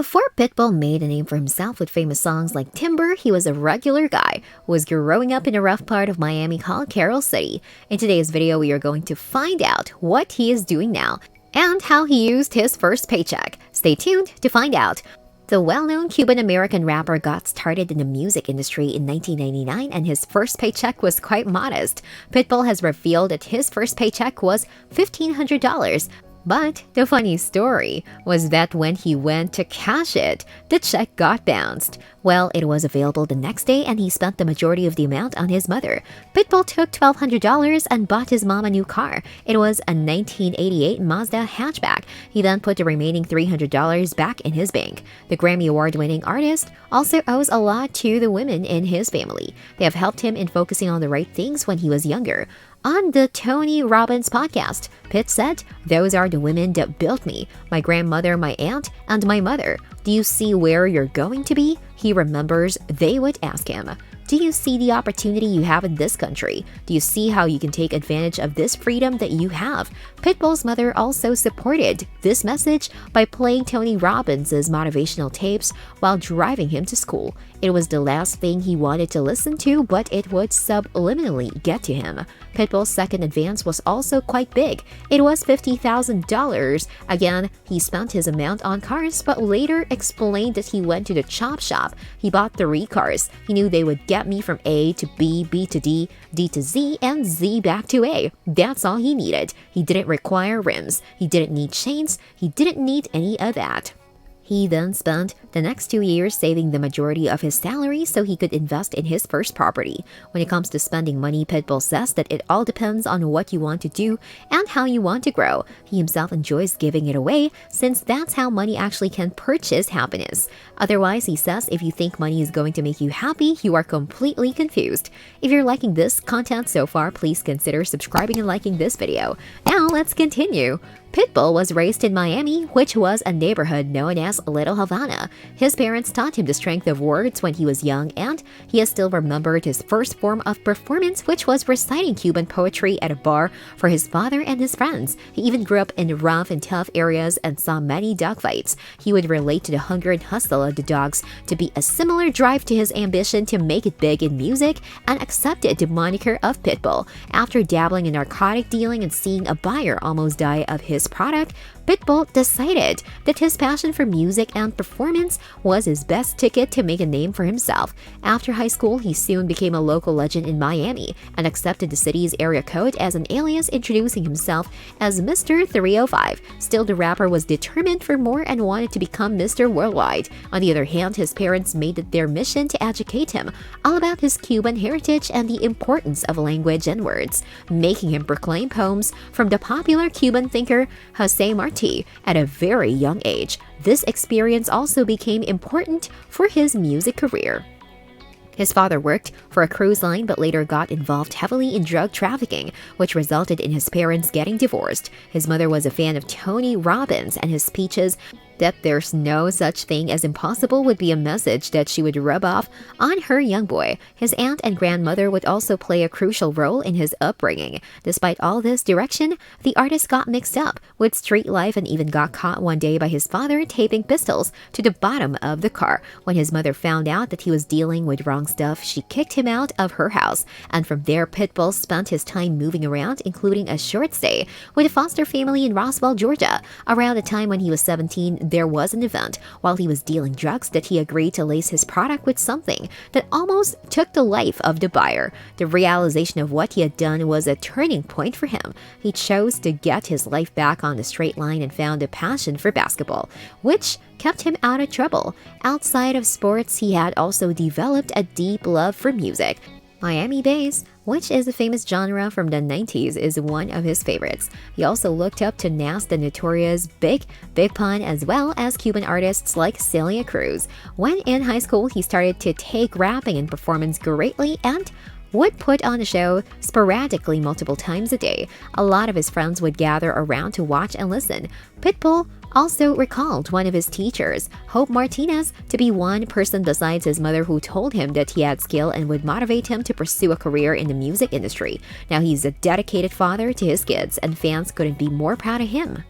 Before Pitbull made a name for himself with famous songs like Timber, he was a regular guy who was growing up in a rough part of Miami called Carroll City. In today's video, we are going to find out what he is doing now and how he used his first paycheck. Stay tuned to find out. The well-known Cuban-American rapper got started in the music industry in 1999 and his first paycheck was quite modest. Pitbull has revealed that his first paycheck was $1,500. But the funny story was that when he went to cash it, the check got bounced. Well, it was available the next day and he spent the majority of the amount on his mother. Pitbull took $1,200 and bought his mom a new car. It was a 1988 Mazda hatchback. He then put the remaining $300 back in his bank. The Grammy Award-winning artist also owes a lot to the women in his family. They have helped him in focusing on the right things when he was younger. On the Tony Robbins podcast, Pitt said, "Those are the women that built me, my grandmother, my aunt, and my mother. Do you see where you're going to be?" He remembers they would ask him, "Do you see the opportunity you have in this country? Do you see how you can take advantage of this freedom that you have?" Pitbull's mother also supported this message by playing Tony Robbins' motivational tapes while driving him to school. It was the last thing he wanted to listen to, but it would subliminally get to him. Pitbull's second advance was also quite big. It was $50,000. Again, he spent his amount on cars, but later explained that he went to the chop shop. He bought 3 cars. He knew they would get me from A to B, B to D, D to Z, and Z back to A. That's all he needed. He didn't require rims. He didn't need chains. He didn't need any of that. He then spent the next 2 years saving the majority of his salary so he could invest in his first property. When it comes to spending money, Pitbull says that it all depends on what you want to do and how you want to grow. He himself enjoys giving it away since that's how money actually can purchase happiness. Otherwise, he says, if you think money is going to make you happy, you are completely confused. If you're liking this content so far, please consider subscribing and liking this video. Now let's continue. Pitbull was raised in Miami, which was a neighborhood known as Little Havana. His parents taught him the strength of words when he was young, and he has still remembered his first form of performance, which was reciting Cuban poetry at a bar for his father and his friends. He even grew up in rough and tough areas and saw many dogfights. He would relate to the hunger and hustle of the dogs to be a similar drive to his ambition to make it big in music, and accepted the moniker of Pitbull. After dabbling in narcotic dealing and seeing a buyer almost die of his product, Pitbull decided that his passion for music and performance was his best ticket to make a name for himself. After high school, he soon became a local legend in Miami and accepted the city's area code as an alias, introducing himself as Mr. 305. Still, the rapper was determined for more and wanted to become Mr. Worldwide. On the other hand, his parents made it their mission to educate him all about his Cuban heritage and the importance of language and words, making him proclaim poems from the popular Cuban thinker Jose Marti at a very young age. This experience also became important for his music career. His father worked for a cruise line but later got involved heavily in drug trafficking, which resulted in his parents getting divorced. His mother was a fan of Tony Robbins, and his speeches that there's no such thing as impossible would be a message that she would rub off on her young boy. His aunt and grandmother would also play a crucial role in his upbringing. Despite all this direction, the artist got mixed up with street life and even got caught one day by his father taping pistols to the bottom of the car. When his mother found out that he was dealing with wrong stuff, she kicked him out of her house. And from there, Pitbull spent his time moving around, including a short stay with a foster family in Roswell, Georgia. Around the time when he was 17, there was an event while he was dealing drugs that he agreed to lace his product with something that almost took the life of the buyer. The realization of what he had done was a turning point for him. He chose to get his life back on the straight line and found a passion for basketball, which kept him out of trouble. Outside of sports, he had also developed a deep love for music. Miami bass, which is a famous genre from the 90s, is one of his favorites. He also looked up to Nas the Notorious Big Pun, as well as Cuban artists like Celia Cruz. When in high school, he started to take rapping and performance greatly and would put on a show sporadically multiple times a day. A lot of his friends would gather around to watch and listen. Pitbull also recalled one of his teachers, Hope Martinez, to be one person besides his mother who told him that he had skill and would motivate him to pursue a career in the music industry. Now he's a dedicated father to his kids, and fans couldn't be more proud of him.